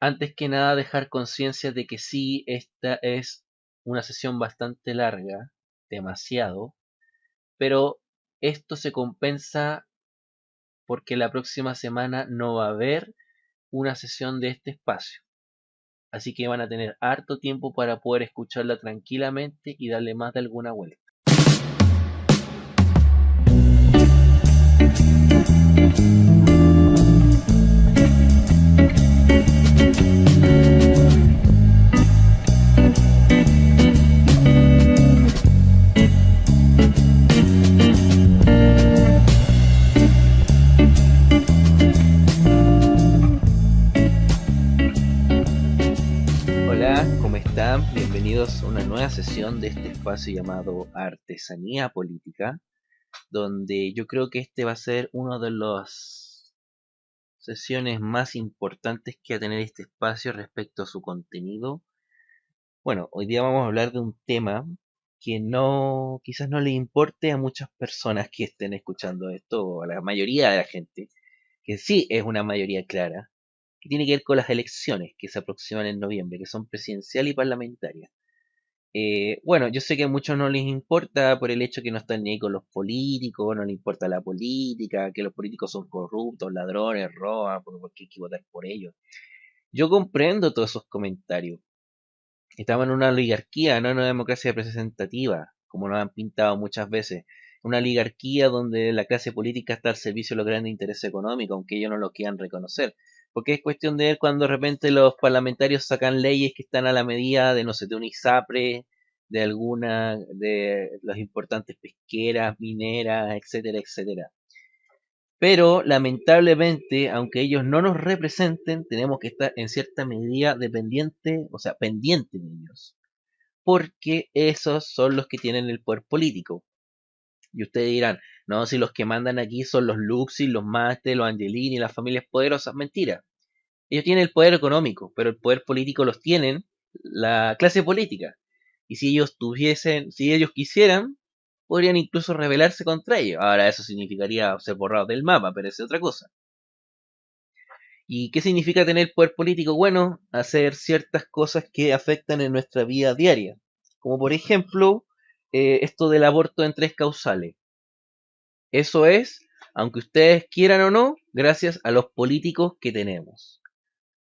Antes que nada, dejar conciencia de que sí, esta es una sesión bastante larga, demasiado, pero esto se compensa porque la próxima semana no va a haber una sesión de este espacio. Así que van a tener harto tiempo para poder escucharla tranquilamente y darle más de alguna vuelta. Hola, ¿cómo están? Bienvenidos a una nueva sesión de este espacio llamado Artesanía Política, donde yo creo que este va a ser uno de las sesiones más importantes que va a tener este espacio respecto a su contenido. Bueno, hoy día vamos a hablar de un tema que quizás no le importe a muchas personas que estén escuchando esto, o a la mayoría de la gente, que sí es una mayoría clara, que tiene que ver con las elecciones que se aproximan en noviembre, que son presidencial y parlamentarias. Bueno, yo sé que a muchos no les importa por el hecho que no están ni ahí con los políticos, no les importa la política, que los políticos son corruptos, ladrones, roban, porque hay que votar por ellos. Yo comprendo todos esos comentarios. Estamos en una oligarquía, no en una democracia representativa, como nos han pintado muchas veces. Una oligarquía donde la clase política está al servicio de los grandes intereses económicos, aunque ellos no lo quieran reconocer. Porque es cuestión de ver cuando de repente los parlamentarios sacan leyes que están a la medida de, no sé, de un ISAPRE, de alguna, de las importantes pesqueras, mineras, etcétera, etcétera. Pero lamentablemente, aunque ellos no nos representen, tenemos que estar en cierta medida dependiente, o sea, pendiente de ellos porque esos son los que tienen el poder político. Y ustedes dirán, no, si los que mandan aquí son los Luxi, los Mate, los Angelini, las familias poderosas, mentira. Ellos tienen el poder económico, pero el poder político los tienen la clase política. Y si ellos tuviesen, si ellos quisieran, podrían incluso rebelarse contra ellos. Ahora eso significaría ser borrados del mapa, pero es otra cosa. ¿Y qué significa tener poder político? Bueno, hacer ciertas cosas que afectan en nuestra vida diaria. Como por ejemplo, esto del aborto en tres causales. Eso es, aunque ustedes quieran o no, gracias a los políticos que tenemos.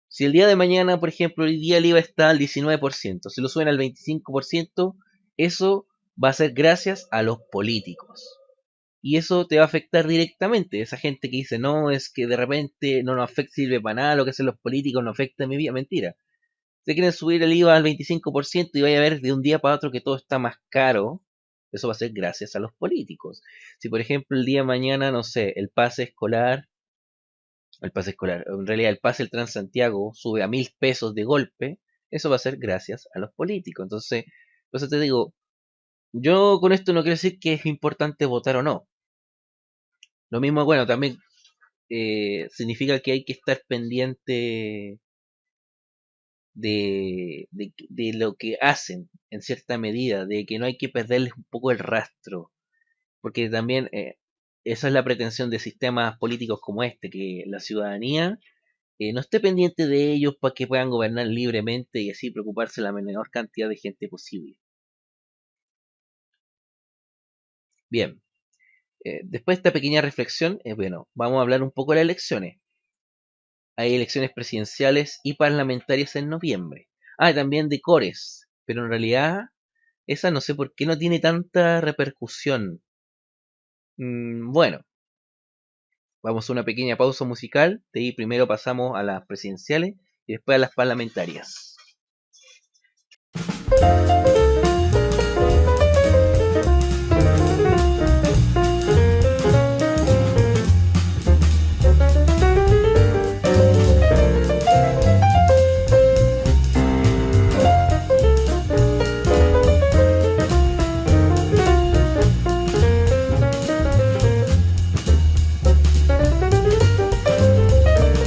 Si el día de mañana, por ejemplo, el día el IVA está al 19%, si lo suben al 25%, eso va a ser gracias a los políticos. Y eso te va a afectar directamente. Esa gente que dice, no, es que de repente no nos afecta, sirve para nada, lo que hacen los políticos no afecta en mi vida. Mentira. Se quieren subir el IVA al 25% y vaya a ver de un día para otro que todo está más caro. Eso va a ser gracias a los políticos. Si por ejemplo el día de mañana, no sé, en realidad el pase el Transantiago sube a 1.000 pesos de golpe, eso va a ser gracias a los políticos. Entonces, por eso te digo, yo con esto no quiero decir que es importante votar o no. Lo mismo, bueno, también significa que hay que estar pendiente de lo que hacen en cierta medida, de que no hay que perderles un poco el rastro, porque también esa es la pretensión de sistemas políticos como este, que la ciudadanía no esté pendiente de ellos para que puedan gobernar libremente y así preocuparse de la menor cantidad de gente posible. Bien, después de esta pequeña reflexión, bueno, vamos a hablar un poco de las elecciones. Hay elecciones presidenciales y parlamentarias en noviembre. Ah, y también de Cores, pero en realidad esa no sé por qué no tiene tanta repercusión. Bueno, vamos a una pequeña pausa musical, de ahí primero pasamos a las presidenciales y después a las parlamentarias.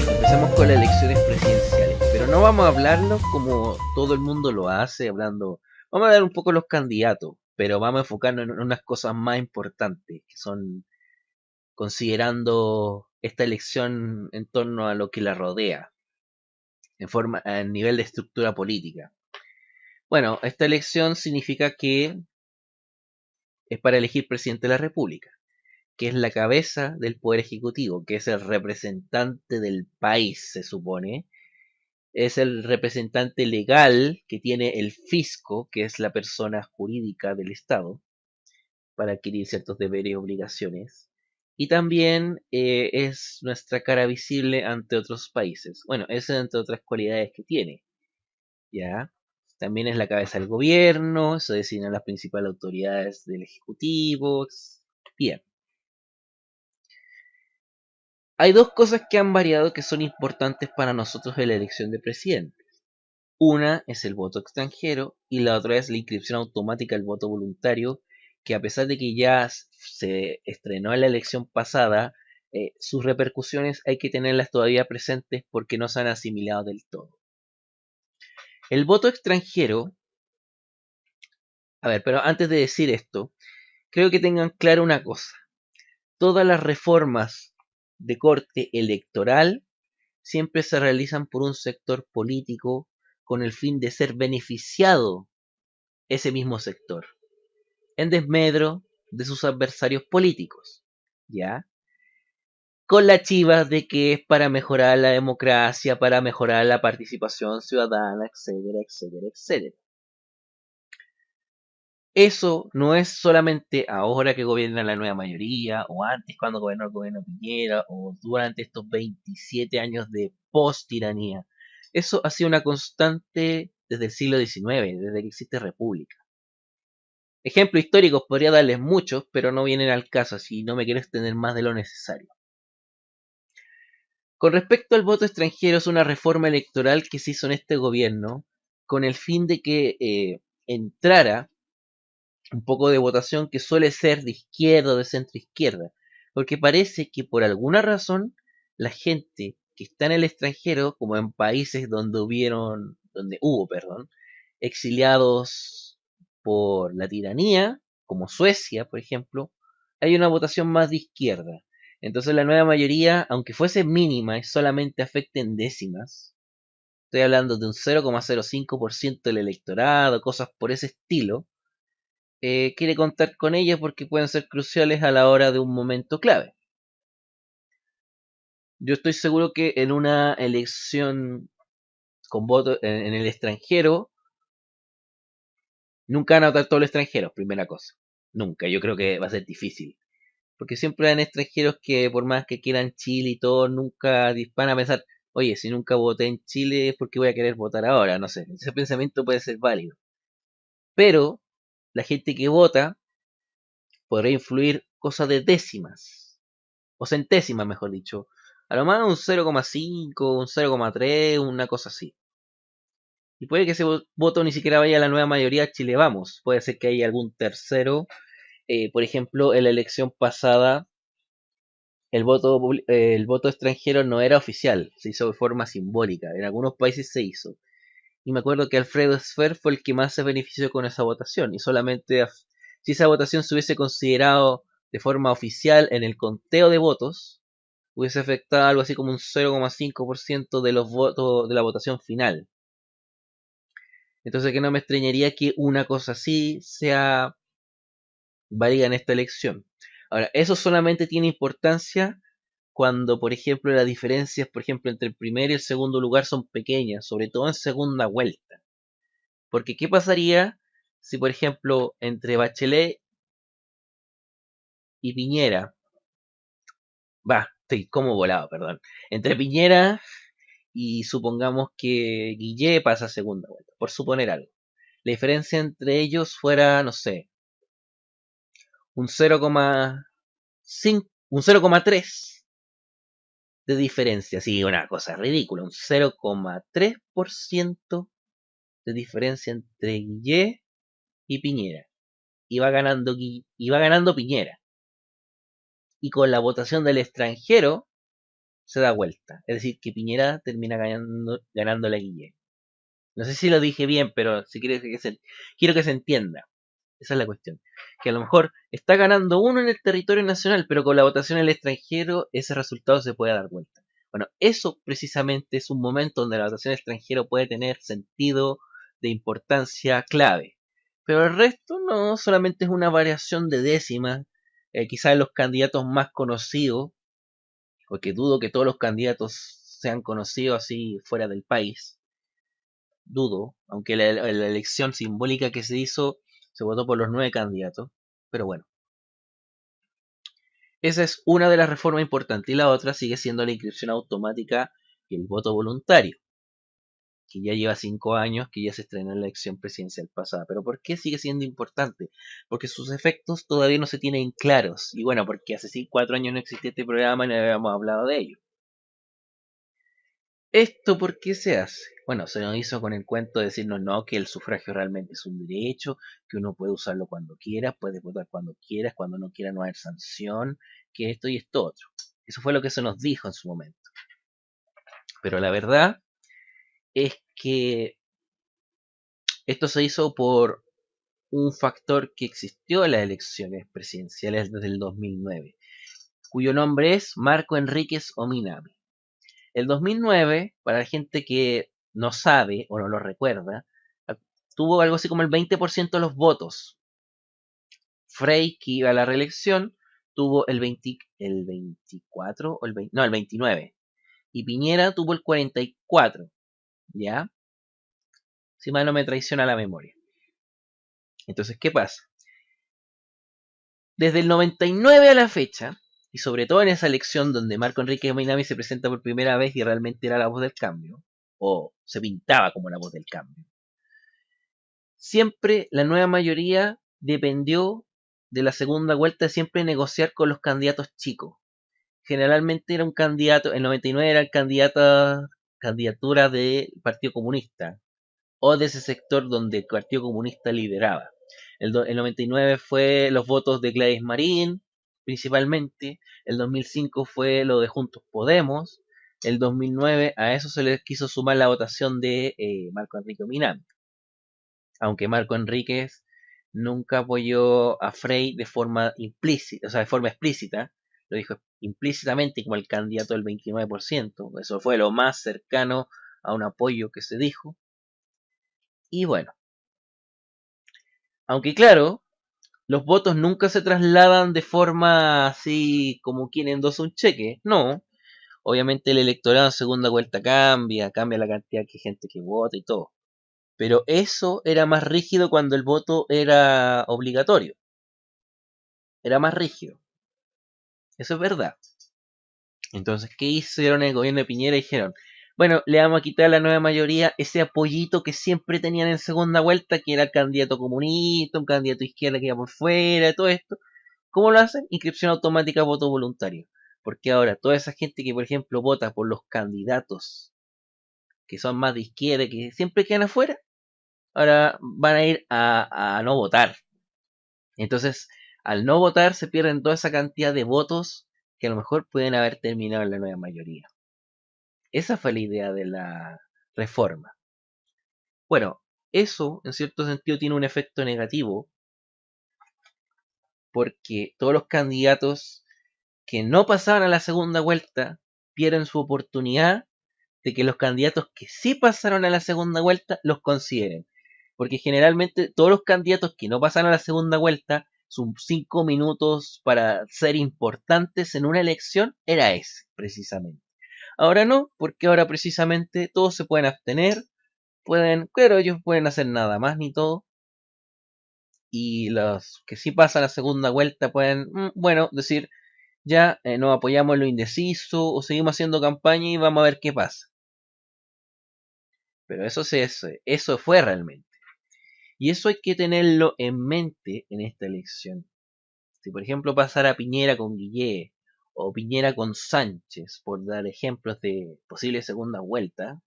Empecemos con las elecciones presidenciales, pero no vamos a hablarlo como todo el mundo lo hace, hablando, vamos a ver un poco los candidatos, pero vamos a enfocarnos en unas cosas más importantes, que son considerando esta elección en torno a lo que la rodea. a nivel de estructura política. Bueno, esta elección significa que es para elegir presidente de la República, que es la cabeza del Poder Ejecutivo, que es el representante del país, se supone. Es el representante legal que tiene el fisco, que es la persona jurídica del Estado, para adquirir ciertos deberes y obligaciones. Y también es nuestra cara visible ante otros países. Bueno, esa es entre otras cualidades que tiene. ¿Ya? También es la cabeza del gobierno, se designan las principales autoridades del Ejecutivo. Bien. Hay dos cosas que han variado que son importantes para nosotros en la elección de presidente. Una es el voto extranjero y la otra es la inscripción automática del voto voluntario, que a pesar de que ya se estrenó en la elección pasada, sus repercusiones hay que tenerlas todavía presentes porque no se han asimilado del todo. El voto extranjero, a ver, pero antes de decir esto, creo que tengan claro una cosa. Todas las reformas de corte electoral siempre se realizan por un sector político con el fin de ser beneficiado ese mismo sector, en desmedro de sus adversarios políticos, ¿ya? Con la chiva de que es para mejorar la democracia, para mejorar la participación ciudadana, etcétera, etcétera, etcétera. Eso no es solamente ahora que gobierna la nueva mayoría, o antes cuando gobernó el gobierno Piñera, o durante estos 27 años de post-tiranía. Eso ha sido una constante desde el siglo XIX, desde que existe república. Ejemplos históricos podría darles muchos, pero no vienen al caso, así no me quiero extender más de lo necesario. Con respecto al voto extranjero, es una reforma electoral que se hizo en este gobierno con el fin de que entrara un poco de votación que suele ser de izquierda o de centro izquierda, porque parece que por alguna razón la gente que está en el extranjero, como en países donde hubo, exiliados por la tiranía, como Suecia, por ejemplo, hay una votación más de izquierda. Entonces la nueva mayoría, aunque fuese mínima y solamente afecte en décimas, estoy hablando de un 0,05% del electorado, cosas por ese estilo, quiere contar con ellas porque pueden ser cruciales a la hora de un momento clave. Yo estoy seguro que en una elección con voto en el extranjero, nunca van a votar todos los extranjeros, primera cosa. Nunca, yo creo que va a ser difícil. Porque siempre hay extranjeros que por más que quieran Chile y todo, nunca van a pensar, oye, si nunca voté en Chile es porque voy a querer votar ahora, no sé. Ese pensamiento puede ser válido. Pero la gente que vota podrá influir cosas de décimas, o centésimas, mejor dicho. A lo más un 0,5, un 0,3, una cosa así. Y puede que ese voto ni siquiera vaya a la nueva mayoría Chile Vamos. Puede ser que haya algún tercero. Por ejemplo, en la elección pasada, el voto extranjero no era oficial, se hizo de forma simbólica. En algunos países se hizo. Y me acuerdo que Alfredo Sfer fue el que más se benefició con esa votación. Y solamente si esa votación se hubiese considerado de forma oficial en el conteo de votos, hubiese afectado algo así como un 0,5% de los votos de la votación final. Entonces que no me extrañaría que una cosa así sea válida en esta elección. Ahora, eso solamente tiene importancia cuando, por ejemplo, las diferencias, por ejemplo, entre el primer y el segundo lugar son pequeñas, sobre todo en segunda vuelta. Porque, ¿qué pasaría si, por ejemplo, entre Bachelet y Piñera, estoy como volado, perdón, entre Piñera y supongamos que Guille pasa a segunda vuelta, por suponer algo. La diferencia entre ellos fuera, no sé, un 0,5, un 0,3 de diferencia. Sí, una cosa ridícula, un 0,3% de diferencia entre Guille y Piñera. Iba ganando Piñera. Y con la votación del extranjero se da vuelta. Es decir, que Piñera termina ganando la Guille. No sé si lo dije bien, pero si quiero que se entienda. Esa es la cuestión. Que a lo mejor está ganando uno en el territorio nacional, pero con la votación en el extranjero ese resultado se puede dar vuelta. Bueno, eso precisamente es un momento donde la votación extranjera puede tener sentido de importancia clave. Pero el resto no, solamente es una variación de décimas. Quizás los candidatos más conocidos, porque dudo que todos los candidatos sean conocidos así fuera del país. Dudo, aunque la elección simbólica que se hizo se votó por los 9 candidatos. Pero bueno, esa es una de las reformas importantes. Y la otra sigue siendo la inscripción automática y el voto voluntario, que ya lleva 5 años, que ya se estrenó en la elección presidencial pasada. Pero ¿por qué sigue siendo importante? Porque sus efectos todavía no se tienen claros. Y bueno, porque hace 4 años no existía este programa y no habíamos hablado de ello. ¿Esto por qué se hace? Bueno, se nos hizo con el cuento de decirnos no, que el sufragio realmente es un derecho, que uno puede usarlo cuando quiera, puede votar cuando quieras, cuando no quiera no hay sanción, que esto y esto otro. Eso fue lo que se nos dijo en su momento. Pero la verdad es que esto se hizo por un factor que existió en las elecciones presidenciales desde el 2009, cuyo nombre es Marco Enríquez Ominami. El 2009, para la gente que no sabe o no lo recuerda, tuvo algo así como el 20% de los votos. Frey, que iba a la reelección, tuvo el 24 o el 20, no, el 29. Y Piñera tuvo el 44, ¿ya? Si mal no me traiciona la memoria. Entonces, ¿qué pasa? Desde el 99 a la fecha, y sobre todo en esa elección donde Marco Enrique Minami se presenta por primera vez y realmente era la voz del cambio, o se pintaba como la voz del cambio, siempre la nueva mayoría dependió de la segunda vuelta de siempre negociar con los candidatos chicos. Generalmente era un candidato, en 99 era el candidatura del Partido Comunista o de ese sector donde el Partido Comunista lideraba. El 99 fue los votos de Gladys Marín, principalmente. El 2005 fue lo de Juntos Podemos. El 2009 a eso se le quiso sumar la votación de Marco Enrique Minami. Aunque Marco Enríquez nunca apoyó a Frey de forma implícita, o sea, de forma explícita, lo dijo implícitamente como el candidato del 29%, eso fue lo más cercano a un apoyo que se dijo. Y bueno, aunque claro, los votos nunca se trasladan de forma así como quien endosa un cheque, no. Obviamente el electorado en segunda vuelta cambia la cantidad de gente que vota y todo. Pero eso era más rígido cuando el voto era obligatorio. Era más rígido. Eso es verdad. Entonces, ¿qué hicieron el gobierno de Piñera? Dijeron, bueno, le vamos a quitar a la nueva mayoría ese apoyito que siempre tenían en segunda vuelta, que era el candidato comunista, un candidato izquierda que iba por fuera, todo esto. ¿Cómo lo hacen? Inscripción automática, voto voluntario. Porque ahora toda esa gente que, por ejemplo, vota por los candidatos que son más de izquierda, que siempre quedan afuera, ahora van a ir a no votar. Entonces, al no votar se pierden toda esa cantidad de votos que a lo mejor pueden haber terminado en la nueva mayoría. Esa fue la idea de la reforma. Bueno, eso en cierto sentido tiene un efecto negativo porque todos los candidatos que no pasaban a la segunda vuelta pierden su oportunidad de que los candidatos que sí pasaron a la segunda vuelta los consideren. Porque generalmente todos los candidatos que no pasan a la segunda vuelta, sus 5 minutos para ser importantes en una elección era ese, precisamente. Ahora no, porque ahora precisamente todos se pueden abstener, claro, ellos pueden hacer nada más ni todo. Y los que sí pasan a la segunda vuelta pueden, bueno, decir, ya nos apoyamos en lo indeciso o seguimos haciendo campaña y vamos a ver qué pasa. Pero eso fue realmente. Y eso hay que tenerlo en mente en esta elección. Si por ejemplo pasara Piñera con Guillé o Piñera con Sánchez, por dar ejemplos de posible segunda vuelta,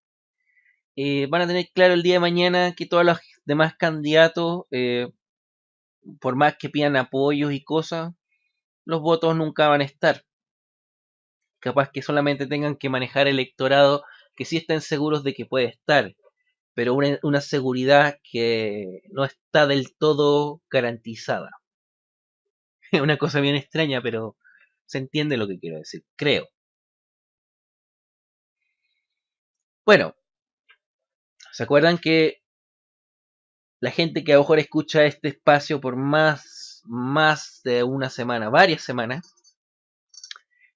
van a tener claro el día de mañana que todos los demás candidatos, por más que pidan apoyos y cosas, los votos nunca van a estar. Capaz que solamente tengan que manejar electorado que sí estén seguros de que puede estar, pero una seguridad que no está del todo garantizada. Es una cosa bien extraña, pero se entiende lo que quiero decir, creo. Bueno, ¿se acuerdan que la gente que a lo mejor escucha este espacio por más de una semana, varias semanas,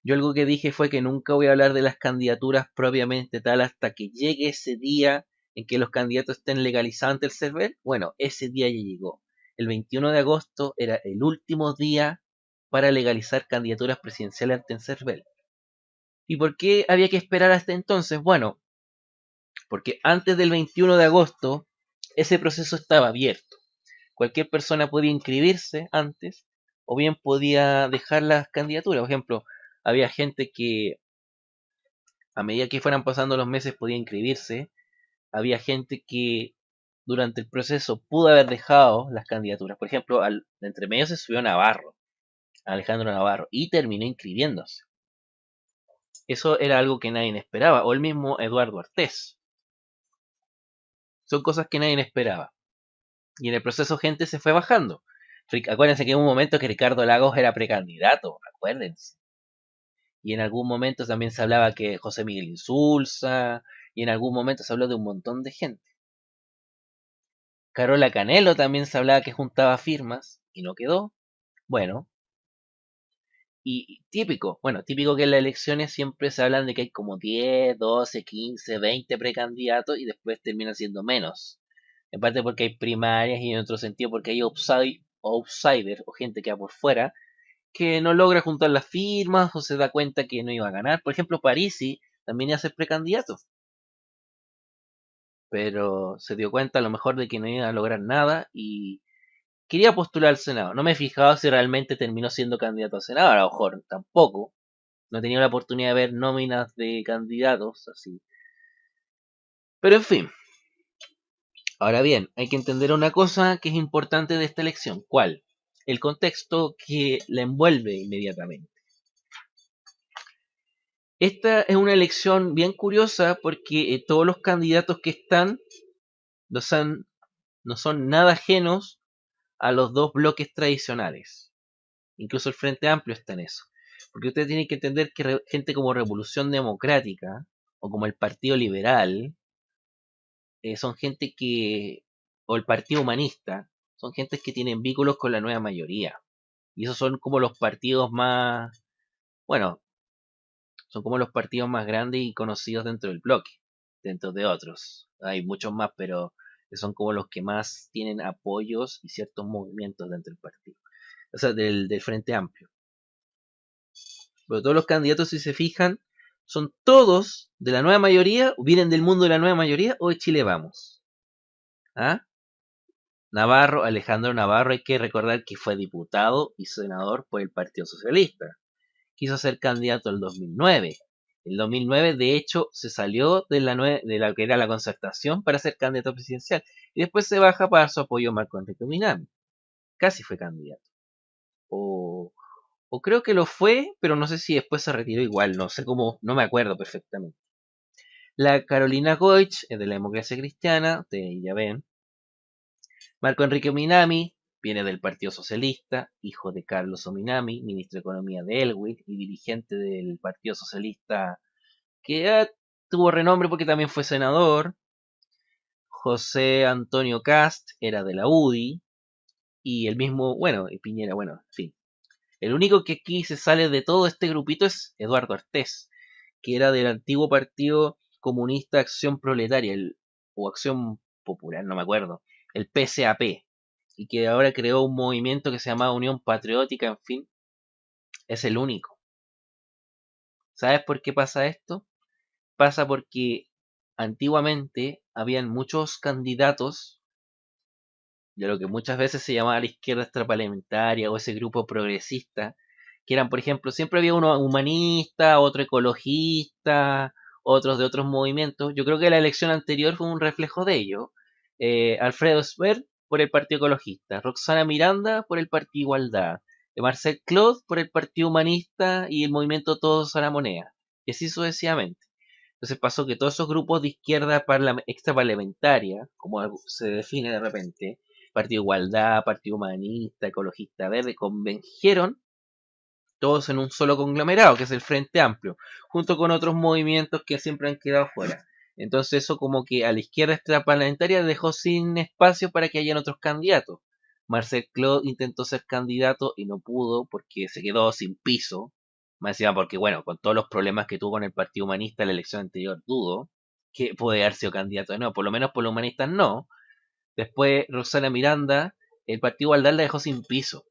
yo algo que dije fue que nunca voy a hablar de las candidaturas propiamente tal hasta que llegue ese día en que los candidatos estén legalizados ante el CERVEL? Bueno, ese día ya llegó. El 21 de agosto era el último día para legalizar candidaturas presidenciales ante el CERVEL. ¿Y por qué había que esperar hasta entonces? Bueno, porque antes del 21 de agosto ese proceso estaba abierto. Cualquier persona podía inscribirse antes o bien podía dejar las candidaturas. Por ejemplo, había gente que a medida que fueran pasando los meses podía inscribirse. Había gente que durante el proceso pudo haber dejado las candidaturas. Por ejemplo, entre medio se subió Navarro, Alejandro Navarro, y terminó inscribiéndose. Eso era algo que nadie esperaba. O el mismo Eduardo Artés. Son cosas que nadie esperaba. Y en el proceso gente se fue bajando. Acuérdense que hubo un momento que Ricardo Lagos era precandidato, acuérdense. Y en algún momento también se hablaba que José Miguel Insulza, y en algún momento se habló de un montón de gente. Carola Canelo también se hablaba que juntaba firmas, y no quedó. Bueno, y típico que en las elecciones siempre se hablan de que hay como 10, 12, 15, 20 precandidatos y después termina siendo menos. En parte porque hay primarias y en otro sentido porque hay outsiders o gente que va por fuera que no logra juntar las firmas o se da cuenta que no iba a ganar. Por ejemplo, Parisi también iba a ser precandidato, pero se dio cuenta a lo mejor de que no iba a lograr nada y quería postular al Senado. No me he fijado si realmente terminó siendo candidato al Senado, a lo mejor tampoco. No he tenido la oportunidad de ver nóminas de candidatos así. Pero en fin. Ahora bien, hay que entender una cosa que es importante de esta elección. ¿Cuál? El contexto que la envuelve inmediatamente. Esta es una elección bien curiosa porque todos los candidatos que están no son nada ajenos a los dos bloques tradicionales. Incluso el Frente Amplio está en eso. Porque usted tiene que entender que gente como Revolución Democrática o como el Partido Liberal son gente que, o el Partido Humanista, son gente que tienen vínculos con la nueva mayoría. Y esos son como los partidos más, bueno, son como los partidos más grandes y conocidos dentro del bloque, dentro de otros. Hay muchos más, pero son como los que más tienen apoyos y ciertos movimientos dentro del partido. O sea, del Frente Amplio. Pero todos los candidatos, si se fijan, son todos de la nueva mayoría, o vienen del mundo de la nueva mayoría, o de Chile Vamos. ¿Ah? Navarro, Alejandro Navarro, hay que recordar que fue diputado y senador por el Partido Socialista. Quiso ser candidato en el 2009. El 2009, de hecho, se salió de la que era la concertación para ser candidato presidencial. Y después se baja para su apoyo a Marco Enrique Minami. Casi fue candidato. O creo que lo fue, pero no sé si después se retiró igual. No sé cómo, no me acuerdo perfectamente. La Carolina Goich es de la Democracia Cristiana, ya ven. Marco Enrique Minami viene del Partido Socialista, hijo de Carlos Minami, ministro de Economía de Elwin y dirigente del Partido Socialista que tuvo renombre porque también fue senador. José Antonio Cast era de la UDI y el mismo, bueno, y Piñera, bueno, en fin. El único que aquí se sale de todo este grupito es Eduardo Artés, que era del antiguo Partido Comunista Acción Proletaria, o Acción Popular, no me acuerdo, el PCAP, y que ahora creó un movimiento que se llamaba Unión Patriótica, en fin, es el único. ¿Sabes por qué pasa esto? Pasa porque antiguamente habían muchos candidatos de lo que muchas veces se llamaba la izquierda extraparlamentaria o ese grupo progresista, que eran, por ejemplo, siempre había uno humanista, otro ecologista, otros de otros movimientos. Yo creo que la elección anterior fue un reflejo de ello. Alfredo Sver por el Partido Ecologista, Roxana Miranda por el Partido Igualdad, Marcel Claude por el Partido Humanista y el movimiento Todos a la Moneda, y así sucesivamente. Entonces pasó que todos esos grupos de izquierda extraparlamentaria, como se define de repente, Partido Igualdad, Partido Humanista, Ecologista Verde, convergieron todos en un solo conglomerado, que es el Frente Amplio, junto con otros movimientos que siempre han quedado fuera. Entonces eso como que a la izquierda extraparlamentaria dejó sin espacio para que hayan otros candidatos. Marcel Claude intentó ser candidato y no pudo porque se quedó sin piso. Más encima porque, bueno, con todos los problemas que tuvo con el Partido Humanista en la elección anterior, dudo que puede haber sido candidato de nuevo. Por lo menos por los humanistas no. Después Rosana Miranda, el Partido Igualdad la dejó sin piso.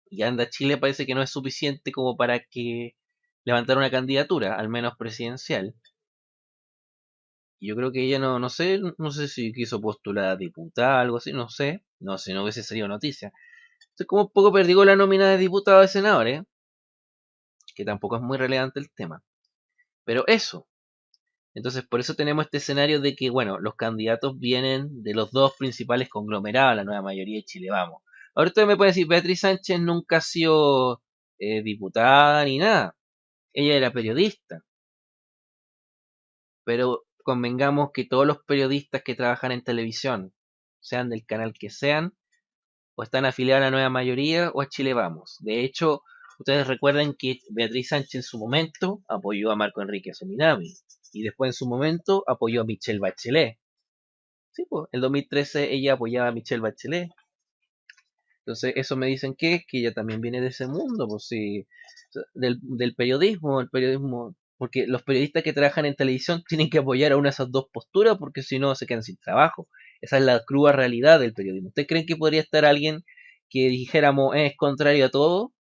Y Anda Chile parece que no es suficiente como para que levantar una candidatura, al menos presidencial. Y yo creo que ella no sé si quiso postular a diputada, algo así, no sé. No sé, no hubiese salido noticia. Estoy como un poco perdido con la nómina de diputados y senadores, que tampoco es muy relevante el tema. Pero eso. Entonces, por eso tenemos este escenario de que, bueno, los candidatos vienen de los dos principales conglomerados, la nueva mayoría de Chile Vamos. Ahora usted me puede decir, Beatriz Sánchez nunca ha sido diputada ni nada. Ella era periodista. Pero convengamos que todos los periodistas que trabajan en televisión, sean del canal que sean, o están afiliados a la nueva mayoría o a Chile Vamos. De hecho, ustedes recuerdan que Beatriz Sánchez en su momento apoyó a Marco Enrique Sominami y después en su momento apoyó a Michelle Bachelet. Sí, pues, en 2013 ella apoyaba a Michelle Bachelet. Entonces, eso me dicen que ella también viene de ese mundo, pues sí, del periodismo, el periodismo, porque los periodistas que trabajan en televisión tienen que apoyar a una de esas dos posturas porque si no se quedan sin trabajo. Esa es la cruda realidad del periodismo. ¿Ustedes creen que podría estar alguien que dijéramos es contrario a todo?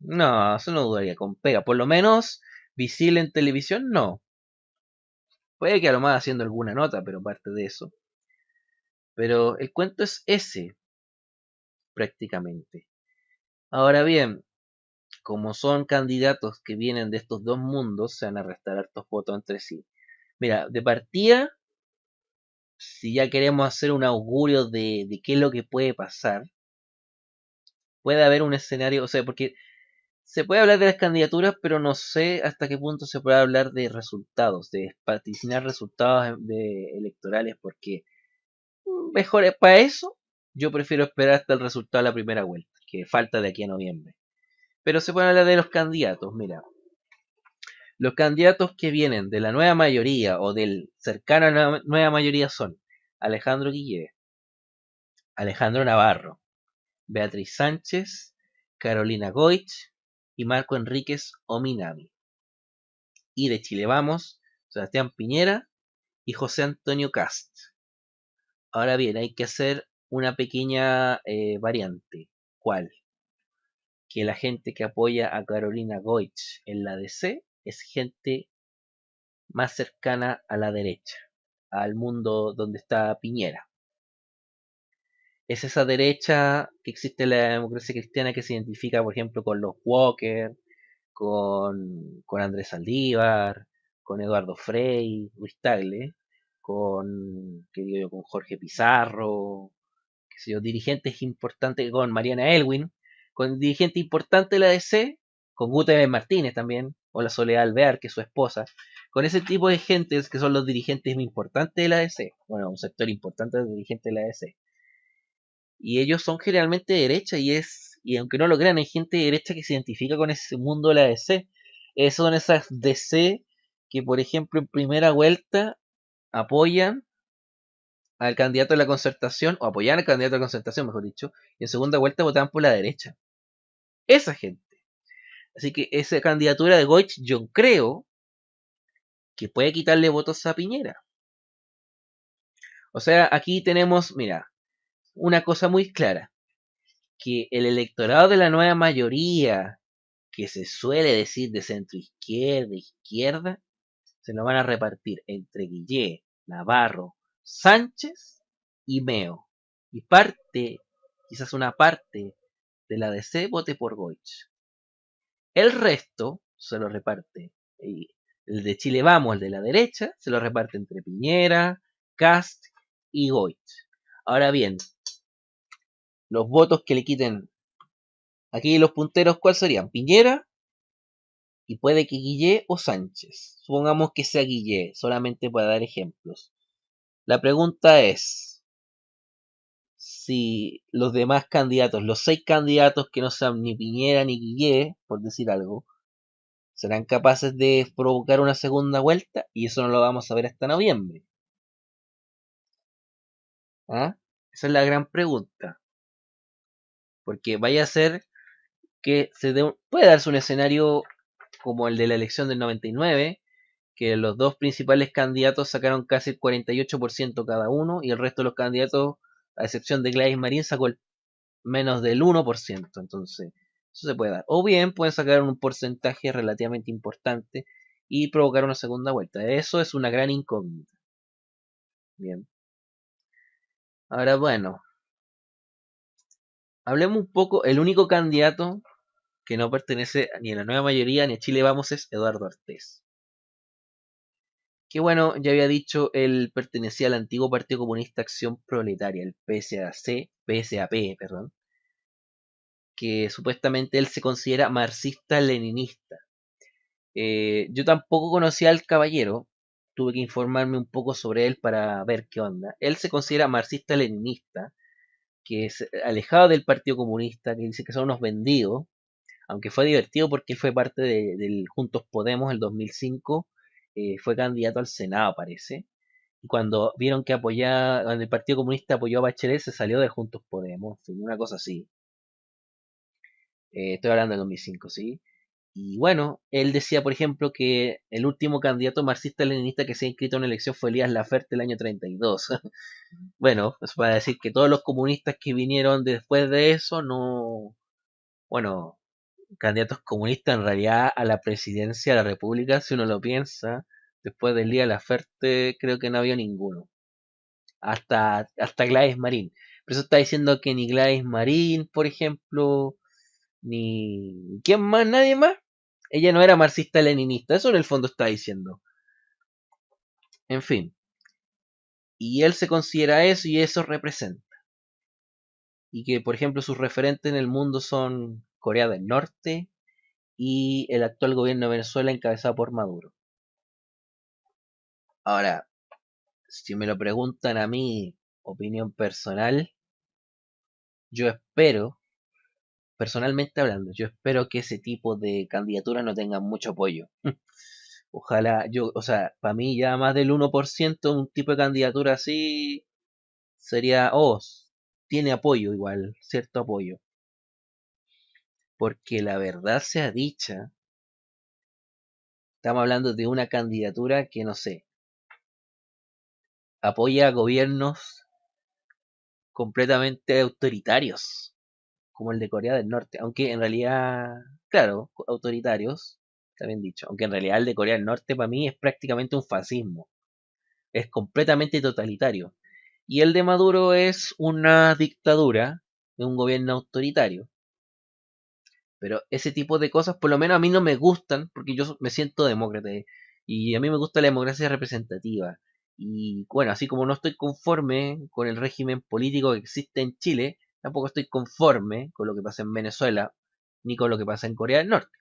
No, eso no dudaría con pega. Por lo menos visible en televisión, no. Puede que a lo más haciendo alguna nota, pero parte de eso. Pero el cuento es ese, prácticamente. Ahora bien, como son candidatos que vienen de estos dos mundos, se van a restar hartos votos entre sí. Mira, de partida, si ya queremos hacer un augurio de qué es lo que puede pasar, puede haber un escenario, o sea, porque se puede hablar de las candidaturas, pero no sé hasta qué punto se puede hablar de resultados, de vaticinar resultados electorales, porque mejor es para eso, yo prefiero esperar hasta el resultado de la primera vuelta, que falta de aquí a noviembre. Pero se puede hablar de los candidatos, mira. Los candidatos que vienen de la nueva mayoría o del cercano a la nueva mayoría son Alejandro Guillé, Alejandro Navarro, Beatriz Sánchez, Carolina Goich y Marco Enríquez Ominami. Y de Chile Vamos, Sebastián Piñera y José Antonio Cast. Ahora bien, hay que hacer una pequeña variante. ¿Cuál? Que la gente que apoya a Carolina Goich en la DC es gente más cercana a la derecha, al mundo donde está Piñera. Es esa derecha que existe en la democracia cristiana que se identifica, por ejemplo, con los Walker, con Andrés Saldívar, con Eduardo Frei, Ruiz Tagle, con Jorge Pizarro, qué sé yo, dirigentes importantes, con Mariana Elwin, con dirigentes importantes de la DC, con Guterres Martínez también, o la Soledad Alvear, que es su esposa, con ese tipo de gentes que son los dirigentes importantes de la DC, bueno, un sector importante de dirigentes de la DC. Y ellos son generalmente de derecha y aunque no lo crean, hay gente de derecha que se identifica con ese mundo de la DC. Son esas DC que, por ejemplo, en primera vuelta apoyan al candidato de la concertación, o apoyan al candidato de la concertación, mejor dicho, y en segunda vuelta votaban por la derecha. Esa gente. Así que esa candidatura de Goich, yo creo que puede quitarle votos a Piñera. O sea, aquí tenemos, mira, una cosa muy clara, que el electorado de la nueva mayoría, que se suele decir de centro izquierda, izquierda, se lo van a repartir entre Guillé, Navarro, Sánchez y Meo. Y quizás una parte de la DC vote por Goich. El resto se lo reparte. El de Chile Vamos, el de la derecha, se lo reparte entre Piñera, Cast y Goich. Ahora bien, los votos que le quiten aquí los punteros, ¿cuáles serían? Piñera y puede que Guillé o Sánchez. Supongamos que sea Guillé, solamente para dar ejemplos. La pregunta es si los demás candidatos, los 6 candidatos que no sean ni Piñera ni Guillé, por decir algo, ¿Serán capaces de provocar una segunda vuelta? Y eso no lo vamos a ver hasta noviembre. ¿Ah? Esa es la gran pregunta. Porque vaya a ser que puede darse un escenario como el de la elección del 99, que los dos principales candidatos sacaron casi el 48% cada uno, y el resto de los candidatos, a excepción de Gladys Marín, sacó menos del 1%. Entonces, eso se puede dar. O bien pueden sacar un porcentaje relativamente importante y provocar una segunda vuelta. Eso es una gran incógnita. Bien. Ahora, bueno, hablemos un poco. El único candidato que no pertenece ni a la nueva mayoría ni a Chile Vamos es Eduardo Artés. Que bueno, ya había dicho, él pertenecía al antiguo Partido Comunista Acción Proletaria, el PSAP, perdón, que supuestamente él se considera marxista-leninista. Yo tampoco conocía al caballero, tuve que informarme un poco sobre él para ver qué onda. Él se considera marxista-leninista, que es alejado del Partido Comunista, que dice que son unos vendidos, aunque fue divertido porque él fue parte del Juntos Podemos el 2005, fue candidato al Senado, parece. Y cuando vieron que cuando el Partido Comunista apoyó a Bachelet, se salió de Juntos Podemos, en fin, una cosa así. Estoy hablando del 2005, ¿sí? Y bueno, él decía, por ejemplo, que el último candidato marxista-leninista que se ha inscrito en una elección fue Elías Laferte el año 32. Bueno, eso para decir que todos los comunistas que vinieron después de eso no, bueno, candidatos comunistas en realidad a la presidencia de la República, si uno lo piensa, después de Elías Laferte creo que no había ninguno. Hasta Gladys Marín. Por eso está diciendo que ni Gladys Marín, por ejemplo, ni... ¿Quién más? ¿Nadie más? Ella no era marxista-leninista, eso en el fondo está diciendo. En fin, y él se considera eso y eso representa. Y que, por ejemplo, sus referentes en el mundo son Corea del Norte y el actual gobierno de Venezuela encabezado por Maduro. Ahora, si me lo preguntan a mí, opinión personal, yo espero, personalmente hablando, yo espero que ese tipo de candidaturas no tengan mucho apoyo. Ojalá, o sea, para mí ya más del 1% un tipo de candidatura así sería, tiene apoyo igual, cierto apoyo. Porque la verdad sea dicha, estamos hablando de una candidatura que, no sé, apoya a gobiernos completamente autoritarios, como el de Corea del Norte, aunque en realidad, claro, autoritarios, está bien dicho, aunque en realidad el de Corea del Norte para mí es prácticamente un fascismo, es completamente totalitario. Y el de Maduro es una dictadura, de un gobierno autoritario. Pero ese tipo de cosas, por lo menos a mí no me gustan, porque yo me siento demócrata. Y a mí me gusta la democracia representativa. Y bueno, así como no estoy conforme con el régimen político que existe en Chile, tampoco estoy conforme con lo que pasa en Venezuela, ni con lo que pasa en Corea del Norte.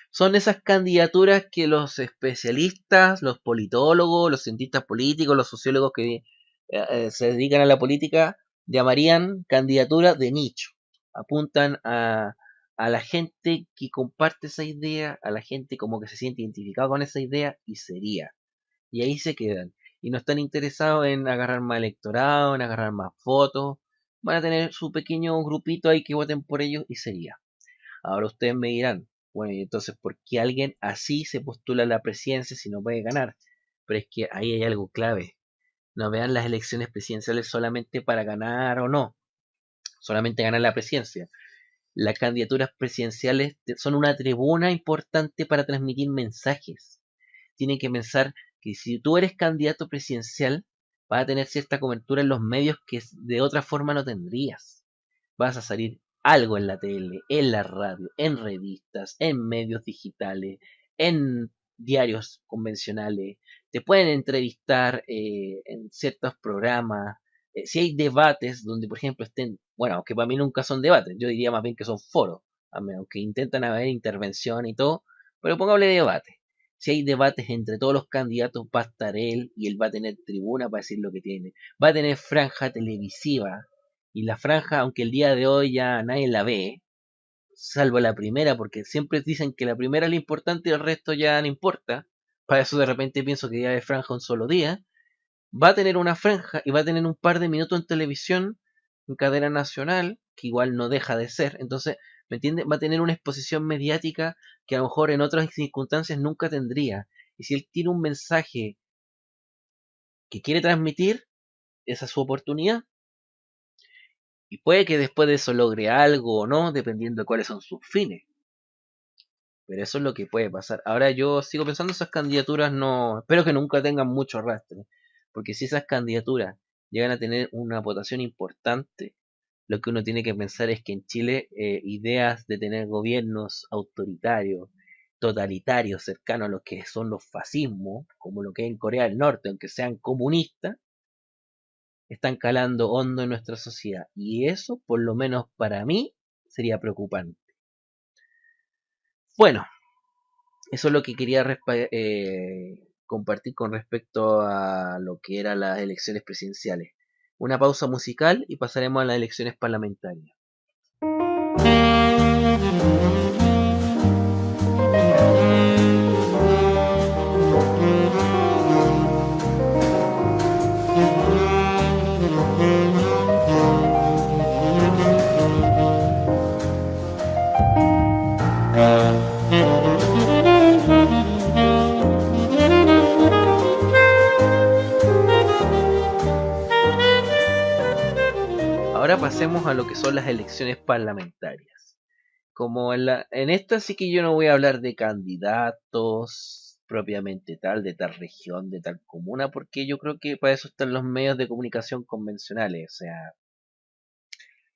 Son esas candidaturas que los especialistas, los politólogos, los cientistas políticos, los sociólogos que se dedican a la política llamarían candidatura de nicho. Apuntan a la gente que comparte esa idea, a la gente como que se siente identificado con esa idea y sería. Y ahí se quedan. Y no están interesados en agarrar más electorado, en agarrar más votos. Van a tener su pequeño grupito ahí que voten por ellos y sería. Ahora ustedes me dirán, bueno, y entonces, ¿por qué alguien así se postula a la presidencia si no puede ganar? Pero es que ahí hay algo clave. No vean las elecciones presidenciales solamente para ganar o no, solamente ganar la presidencia. Las candidaturas presidenciales son una tribuna importante para transmitir mensajes. Tienen que pensar que si tú eres candidato presidencial, vas a tener cierta cobertura en los medios que de otra forma no tendrías. Vas a salir algo en la tele, en la radio, en revistas, en medios digitales, en diarios convencionales. Te pueden entrevistar en ciertos programas. Si hay debates donde, por ejemplo, estén, bueno, aunque para mí nunca son debates, yo diría más bien que son foros, aunque intentan haber intervención y todo, pero pongámosle debate. Si hay debates entre todos los candidatos, va a estar él y él va a tener tribuna para decir lo que tiene. Va a tener franja televisiva y la franja, aunque el día de hoy ya nadie la ve, salvo la primera, porque siempre dicen que la primera es la importante y el resto ya no importa. Para eso de repente pienso que ya de franja un solo día. Va a tener una franja y va a tener un par de minutos en televisión, en cadena nacional, que igual no deja de ser. Entonces, ¿me entiendes? Va a tener una exposición mediática que a lo mejor en otras circunstancias nunca tendría. Y si él tiene un mensaje que quiere transmitir, esa es su oportunidad. Y puede que después de eso logre algo o no, dependiendo de cuáles son sus fines. Pero eso es lo que puede pasar. Ahora yo sigo pensando esas candidaturas no... Espero que nunca tengan mucho arrastre. Porque si esas candidaturas llegan a tener una votación importante, lo que uno tiene que pensar es que en Chile ideas de tener gobiernos autoritarios, totalitarios, cercanos a lo que son los fascismos, como lo que es en Corea del Norte, aunque sean comunistas, están calando hondo en nuestra sociedad. Y eso, por lo menos para mí, sería preocupante. Bueno, eso es lo que quería compartir con respecto a lo que eran las elecciones presidenciales. Una pausa musical y pasaremos a las elecciones parlamentarias. Ahora pasemos a lo que son las elecciones parlamentarias. Como en esta sí que yo no voy a hablar de candidatos propiamente tal, de tal región, de tal comuna, porque yo creo que para eso están los medios de comunicación convencionales. O sea,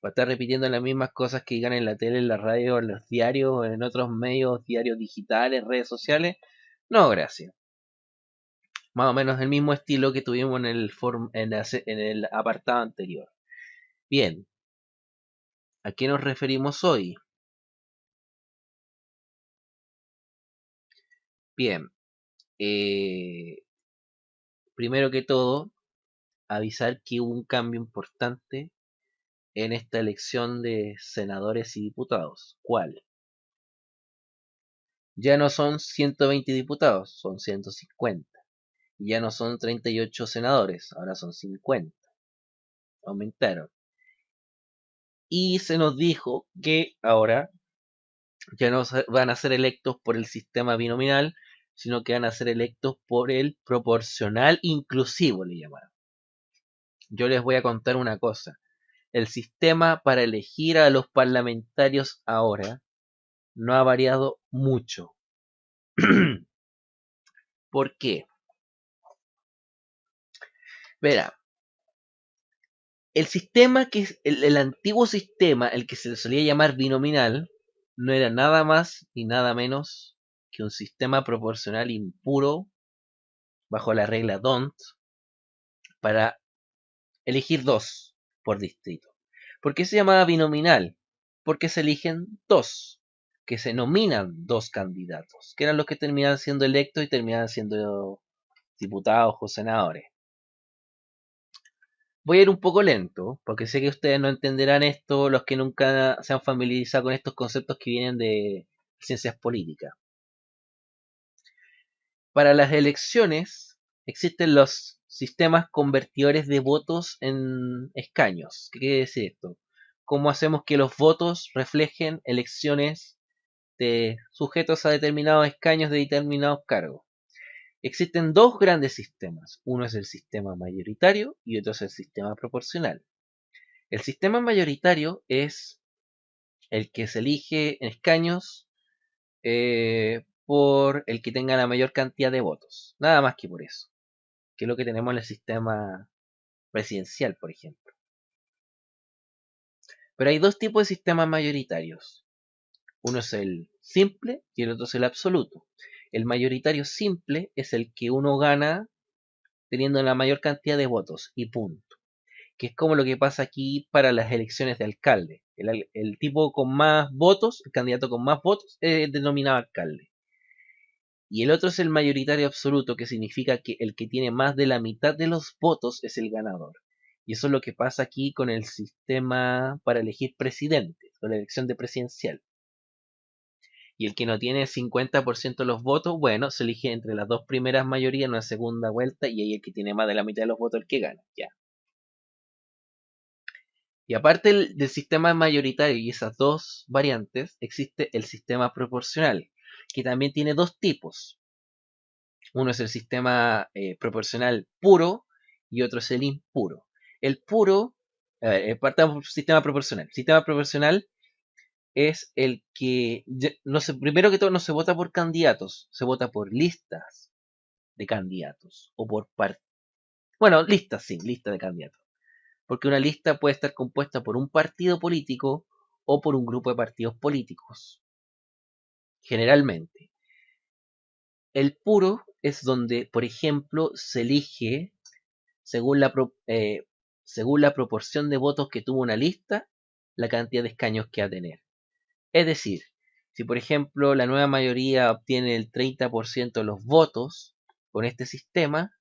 para estar repitiendo las mismas cosas que digan en la tele, en la radio, en los diarios, en otros medios, diarios digitales, redes sociales. No, gracias. Más o menos el mismo estilo que tuvimos en el apartado anterior. Bien, ¿a qué nos referimos hoy? Bien, primero que todo, avisar que hubo un cambio importante en esta elección de senadores y diputados. ¿Cuál? Ya no son 120 diputados, son 150. Ya no son 38 senadores, ahora son 50. Aumentaron. Y se nos dijo que ahora ya no van a ser electos por el sistema binominal, sino que van a ser electos por el proporcional inclusivo, le llamaron. Yo les voy a contar una cosa. El sistema para elegir a los parlamentarios ahora no ha variado mucho. ¿Por qué? Verá, el sistema que es el antiguo sistema, el que se le solía llamar binominal, no era nada más ni nada menos que un sistema proporcional impuro bajo la regla D'Hondt para elegir dos por distrito. ¿Por qué se llamaba binominal? Porque se eligen dos, que se nominan dos candidatos, que eran los que terminaban siendo electos y terminaban siendo diputados o senadores. Voy a ir un poco lento, porque sé que ustedes no entenderán esto, los que nunca se han familiarizado con estos conceptos que vienen de ciencias políticas. Para las elecciones existen los sistemas convertidores de votos en escaños. ¿Qué quiere decir esto? ¿Cómo hacemos que los votos reflejen elecciones de sujetos a determinados escaños de determinados cargos? Existen dos grandes sistemas. Uno es el sistema mayoritario y otro es el sistema proporcional. El sistema mayoritario es el que se elige en escaños por el que tenga la mayor cantidad de votos. Nada más que por eso. Que es lo que tenemos en el sistema presidencial, por ejemplo. Pero hay dos tipos de sistemas mayoritarios. Uno es el simple y el otro es el absoluto. El mayoritario simple es el que uno gana teniendo la mayor cantidad de votos y punto. Que es como lo que pasa aquí para las elecciones de alcalde. El tipo con más votos, el candidato con más votos, es denominado alcalde. Y el otro es el mayoritario absoluto, que significa que el que tiene más de la mitad de los votos es el ganador. Y eso es lo que pasa aquí con el sistema para elegir presidente, con la elección de presidencial. Y el que no tiene 50% de los votos, bueno, se elige entre las dos primeras mayorías en una segunda vuelta y ahí el que tiene más de la mitad de los votos el que gana. Ya. Y aparte del sistema mayoritario y esas dos variantes, existe el sistema proporcional, que también tiene dos tipos. Uno es el sistema proporcional puro y otro es el impuro. El puro, partamos por sistema proporcional. El sistema proporcional es el que, no se, primero que todo, no se vota por candidatos, se vota por listas de candidatos o por bueno, listas, sí, lista de candidatos. Porque una lista puede estar compuesta por un partido político o por un grupo de partidos políticos. Generalmente. El puro es donde, por ejemplo, se elige según según la proporción de votos que tuvo una lista, la cantidad de escaños que va a tener. Es decir, si por ejemplo la nueva mayoría obtiene el 30% de los votos con este sistema,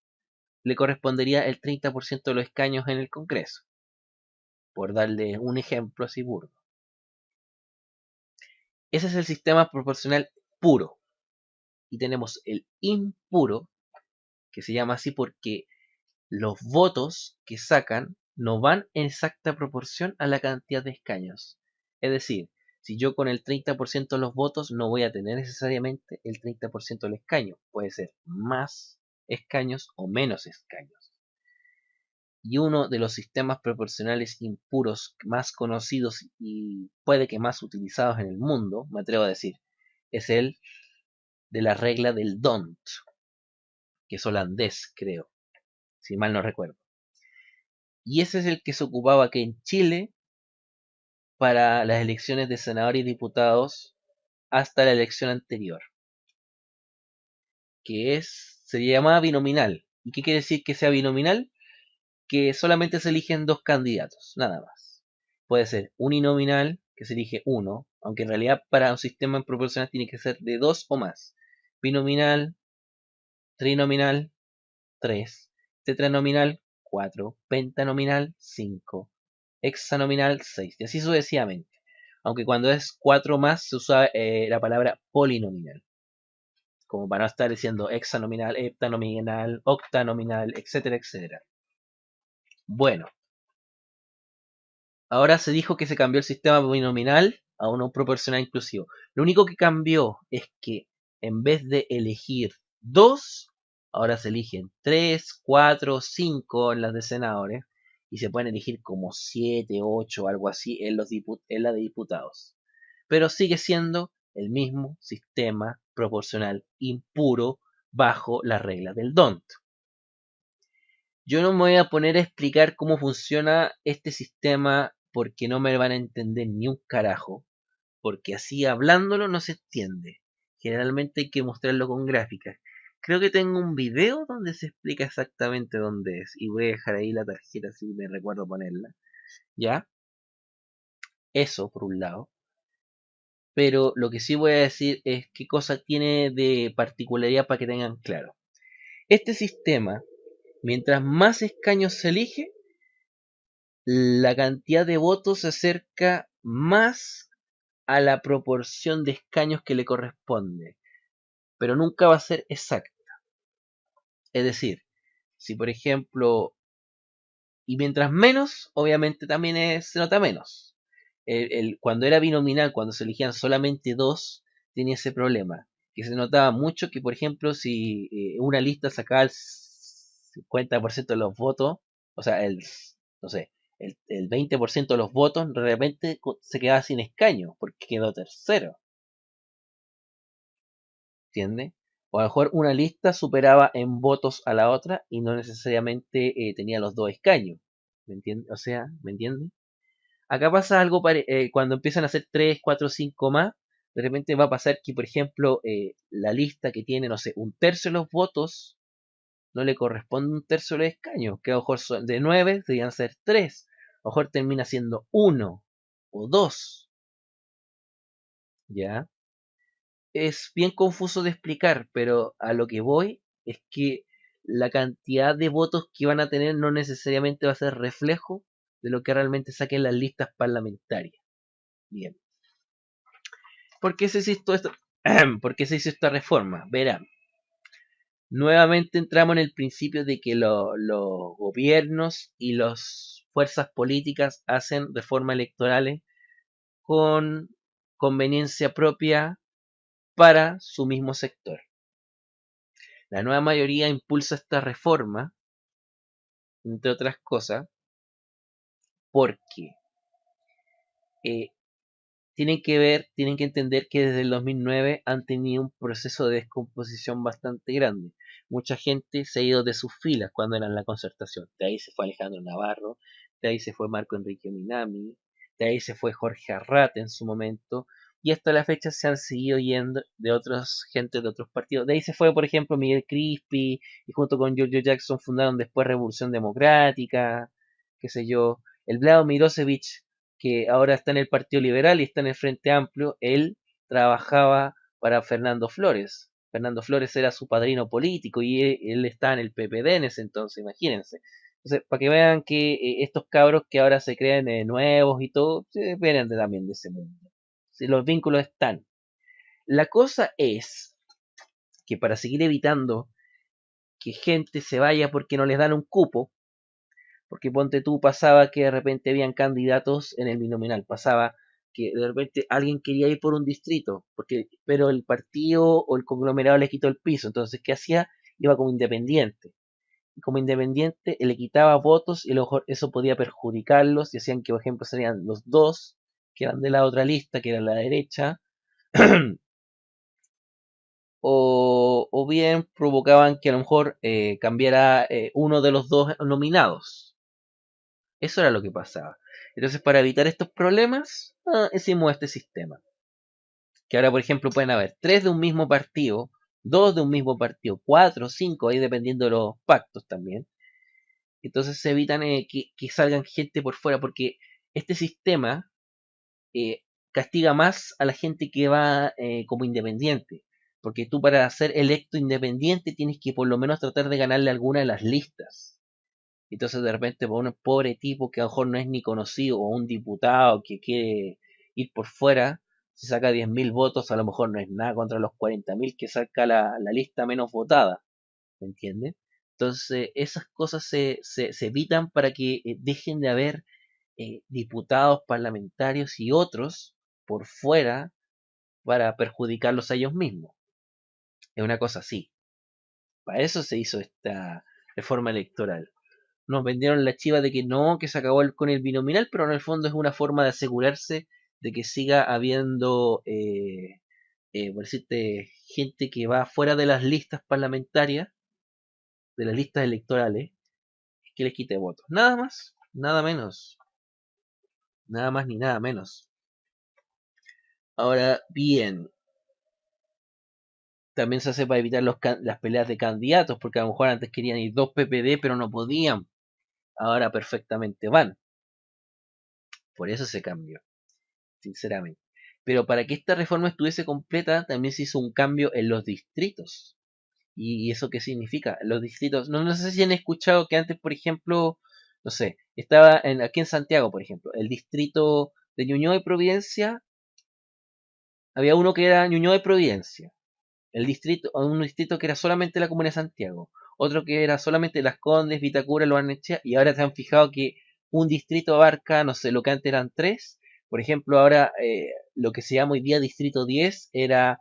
le correspondería el 30% de los escaños en el Congreso, por darle un ejemplo así burdo. Ese es el sistema proporcional puro. Y tenemos el impuro, que se llama así porque los votos que sacan no van en exacta proporción a la cantidad de escaños. Es decir, si yo con el 30% de los votos no voy a tener necesariamente el 30% del escaño. Puede ser más escaños o menos escaños. Y uno de los sistemas proporcionales impuros más conocidos y puede que más utilizados en el mundo, me atrevo a decir, es el de la regla del D'Hondt, que es holandés, creo, si mal no recuerdo. Y ese es el que se ocupaba aquí en Chile para las elecciones de senadores y diputados hasta la elección anterior, que se llamaba binominal. ¿Y qué quiere decir que sea binominal? Que solamente se eligen dos candidatos, nada más. Puede ser uninominal, que se elige uno, aunque en realidad para un sistema proporcional tiene que ser de dos o más. Binominal, trinominal, 3, tetranominal, 4, pentanominal, 5, hexanominal, 6, y así sucesivamente. Aunque cuando es 4 más se usa la palabra polinominal, como para no estar diciendo hexanominal, heptanominal, octanominal, etcétera, etcétera. Bueno, ahora se dijo que se cambió el sistema binominal a uno proporcional inclusivo. Lo único que cambió es que en vez de elegir 2, ahora se eligen 3, 4, 5 en las de senadores y se pueden elegir como 7, 8, algo así en la de diputados. Pero sigue siendo el mismo sistema proporcional impuro bajo las reglas del D'Hondt. Yo no me voy a poner a explicar cómo funciona este sistema porque no me van a entender ni un carajo, porque así hablándolo no se entiende. Generalmente hay que mostrarlo con gráficas. Creo que tengo un video donde se explica exactamente dónde es y voy a dejar ahí la tarjeta si me recuerdo ponerla. ¿Ya? Eso por un lado. Pero lo que sí voy a decir es qué cosa tiene de particularidad para que tengan claro. Este sistema, mientras más escaños se elige, la cantidad de votos se acerca más a la proporción de escaños que le corresponde, pero nunca va a ser exacta. Es decir, si por ejemplo, y mientras menos, obviamente también se nota menos. Cuando era binominal, cuando se elegían solamente dos, tenía ese problema, que se notaba mucho que, por ejemplo, si una lista sacaba el 50% de los votos, o sea, no sé, el 20% de los votos, de repente se quedaba sin escaño, porque quedó tercero. ¿Entiendes? O a lo mejor una lista superaba en votos a la otra y no necesariamente tenía los dos escaños. ¿Me entiendes? O sea, ¿me entiendes? Acá pasa algo cuando empiezan a hacer 3, 4, 5 más. De repente va a pasar que, por ejemplo, la lista que tiene, no sé, un tercio de los votos, no le corresponde un tercio de los escaños, que a lo mejor son de 9, deberían ser 3. A lo mejor termina siendo 1 o 2. ¿Ya? Es bien confuso de explicar, pero a lo que voy es que la cantidad de votos que van a tener no necesariamente va a ser reflejo de lo que realmente saquen las listas parlamentarias. Bien. ¿Por qué se hizo esto? ¿Por qué se hizo esta reforma? Verán, nuevamente entramos en el principio de que los gobiernos y las fuerzas políticas hacen reformas electorales con conveniencia propia para su mismo sector. La nueva mayoría impulsa esta reforma, entre otras cosas, porque eh, tienen que entender que desde el 2009 han tenido un proceso de descomposición bastante grande. Mucha gente se ha ido de sus filas cuando eran la Concertación. De ahí se fue Alejandro Navarro, de ahí se fue Marco Enrique Minami, de ahí se fue Jorge Arrate en su momento, y hasta la fecha se han seguido yendo de otros gente de otros partidos. De ahí se fue, por ejemplo, Miguel Crispi, y junto con Giorgio Jackson fundaron después Revolución Democrática, qué sé yo. El Vlado Mirosevich, que ahora está en el Partido Liberal y está en el Frente Amplio, él trabajaba para Fernando Flores. Fernando Flores era su padrino político y él estaba en el PPD en ese entonces, imagínense. Entonces, para que vean que estos cabros que ahora se creen nuevos y todo, se vienen también de ese mundo. Si los vínculos están. La cosa es que para seguir evitando que gente se vaya porque no les dan un cupo, porque ponte tú, pasaba que de repente habían candidatos en el binominal, pasaba que de repente alguien quería ir por un distrito, pero el partido o el conglomerado le quitó el piso, entonces ¿qué hacía? Iba como independiente. Y como independiente le quitaba votos y a lo mejor eso podía perjudicarlos y hacían que, por ejemplo, serían los dos que eran de la otra lista, que era la derecha, o bien provocaban que a lo mejor cambiara uno de los dos nominados. Eso era lo que pasaba. Entonces, para evitar estos problemas, hicimos este sistema. Que ahora, por ejemplo, pueden haber tres de un mismo partido, dos de un mismo partido, cuatro, cinco, ahí dependiendo de los pactos también. Entonces se evitan que salgan gente por fuera, porque este sistema eh, castiga más a la gente que va como independiente. Porque tú para ser electo independiente tienes que por lo menos tratar de ganarle alguna de las listas. Entonces de repente por un pobre tipo que a lo mejor no es ni conocido o un diputado que quiere ir por fuera, si saca 10.000 votos a lo mejor no es nada contra los 40.000 que saca la lista menos votada, ¿me entiendes? Entonces esas cosas se evitan para que dejen de haber diputados, parlamentarios y otros por fuera para perjudicarlos a ellos mismos. Es una cosa así. Para eso se hizo esta reforma electoral. Nos vendieron la chiva de que no, que se acabó con el binominal, pero en el fondo es una forma de asegurarse de que siga habiendo, por decirte, gente que va fuera de las listas parlamentarias, de las listas electorales, que les quite votos. Nada más, nada menos, nada más ni nada menos. Ahora bien, también se hace para evitar las peleas de candidatos, porque a lo mejor antes querían ir dos PPD, pero no podían. Ahora perfectamente van. Por eso se cambió, sinceramente. Pero para que esta reforma estuviese completa, también se hizo un cambio en los distritos. ¿Y eso qué significa? Los distritos, no sé si han escuchado que antes, por ejemplo, no sé, estaba aquí en Santiago, por ejemplo, el distrito de Ñuñoa y Providencia, había uno que era Ñuñoa y Providencia, un distrito que era solamente la comuna de Santiago, otro que era solamente Las Condes, Vitacura, Lo Barnechea, y ahora se han fijado que un distrito abarca, no sé, lo que antes eran tres. Por ejemplo, ahora lo que se llama hoy día Distrito 10 eran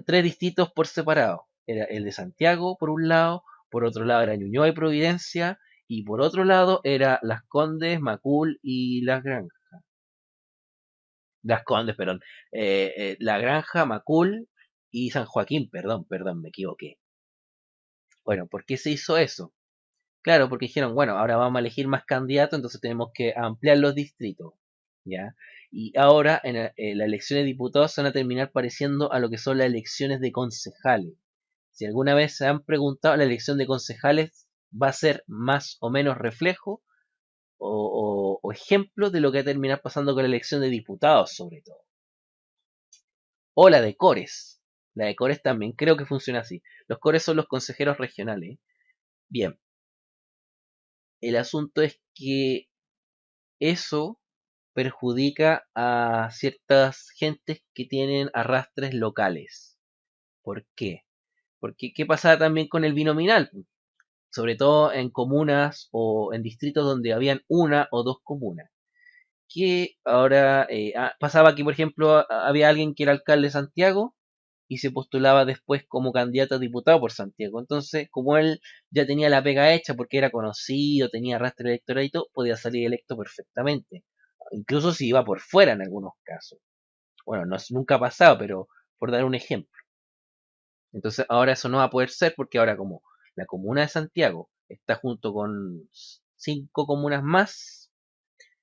tres distritos por separado. Era el de Santiago por un lado, por otro lado era Ñuñoa y Providencia, y por otro lado era Las Condes, Macul y Las Granjas. Las Condes, perdón. La Granja, Macul y San Joaquín, perdón, me equivoqué. Bueno, ¿por qué se hizo eso? Claro, porque dijeron, bueno, ahora vamos a elegir más candidatos, entonces tenemos que ampliar los distritos, ¿ya? Y ahora en las elecciones de diputados se van a terminar pareciendo a lo que son las elecciones de concejales. Si alguna vez se han preguntado, la elección de concejales va a ser más o menos reflejo o ejemplo de lo que va a terminar pasando con la elección de diputados, sobre todo. O la de Cores. La de Cores también creo que funciona así. Los Cores son los consejeros regionales. Bien, el asunto es que eso perjudica a ciertas gentes que tienen arrastres locales. ¿Por qué? Porque ¿qué pasaba también con el binominal? Sobre todo en comunas o en distritos donde habían una o dos comunas. Que ahora pasaba que, por ejemplo, había alguien que era alcalde de Santiago y se postulaba después como candidato a diputado por Santiago. Entonces, como él ya tenía la pega hecha porque era conocido, tenía arrastre electoral y todo, podía salir electo perfectamente. Incluso si iba por fuera en algunos casos. Bueno, no, nunca ha pasado, pero por dar un ejemplo. Entonces, ahora eso no va a poder ser porque ahora como la comuna de Santiago está junto con 5 comunas más,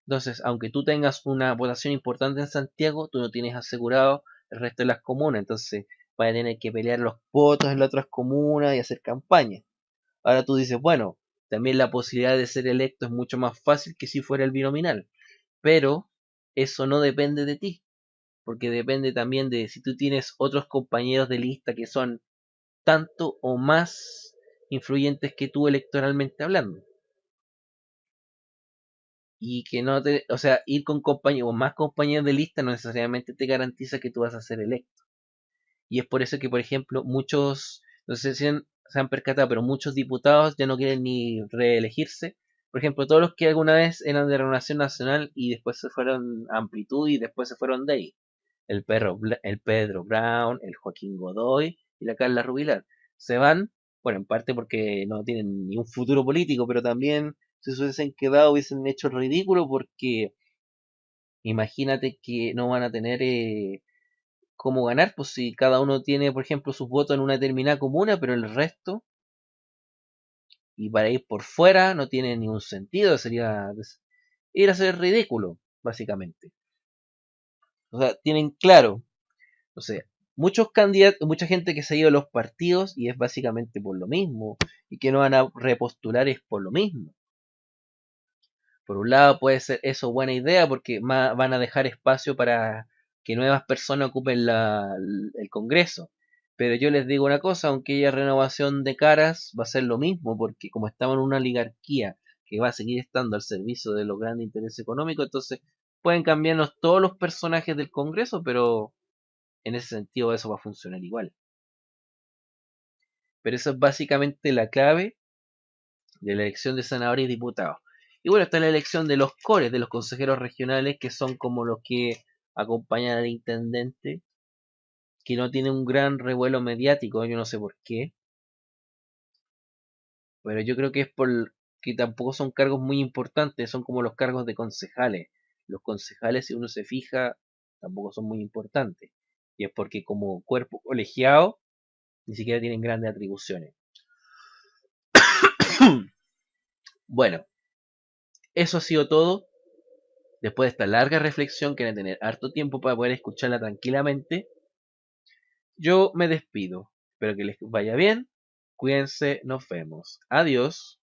entonces, aunque tú tengas una votación importante en Santiago, tú no tienes asegurado el resto de las comunas. Entonces, vas a tener que pelear los votos en las otras comunas y hacer campaña. Ahora tú dices, bueno, también la posibilidad de ser electo es mucho más fácil que si fuera el binominal. Pero eso no depende de ti, porque depende también de si tú tienes otros compañeros de lista que son tanto o más influyentes que tú electoralmente hablando. Y que no te, o sea, ir con compañeros o más compañeros de lista no necesariamente te garantiza que tú vas a ser electo. Y es por eso que, por ejemplo, muchos, no sé si se han percatado, pero muchos diputados ya no quieren ni reelegirse. Por ejemplo, todos los que alguna vez eran de Renovación Nacional y después se fueron a Amplitud y después se fueron de ahí. El Pedro Brown, el Joaquín Godoy y la Carla Rubilar. Se van, bueno, en parte porque no tienen ni un futuro político, pero también si se hubiesen quedado hubiesen hecho el ridículo porque imagínate que no van a tener cómo ganar, pues si cada uno tiene, por ejemplo, sus votos en una determinada comuna, pero el resto, y para ir por fuera, no tiene ningún sentido, sería ir a ser ridículo, básicamente. O sea, tienen claro, o sea, muchos candidatos, mucha gente que se ha ido a los partidos y es básicamente por lo mismo, y que no van a repostular es por lo mismo. Por un lado puede ser eso buena idea porque van a dejar espacio para que nuevas personas ocupen el Congreso. Pero yo les digo una cosa, aunque haya renovación de caras, va a ser lo mismo porque como estamos en una oligarquía que va a seguir estando al servicio de los grandes intereses económicos, entonces pueden cambiarnos todos los personajes del Congreso, pero en ese sentido eso va a funcionar igual. Pero eso es básicamente la clave de la elección de senadores y diputados. Y bueno, está la elección de los cores, de los consejeros regionales, que son como los que acompañan al intendente, que no tiene un gran revuelo mediático, yo no sé por qué, pero yo creo que es por que tampoco son cargos muy importantes, son como los cargos de concejales. Los concejales, si uno se fija, tampoco son muy importantes. Y es porque como cuerpo colegiado, ni siquiera tienen grandes atribuciones. Bueno, eso ha sido todo. Después de esta larga reflexión que van a tener harto tiempo para poder escucharla tranquilamente, yo me despido. Espero que les vaya bien. Cuídense, nos vemos. Adiós.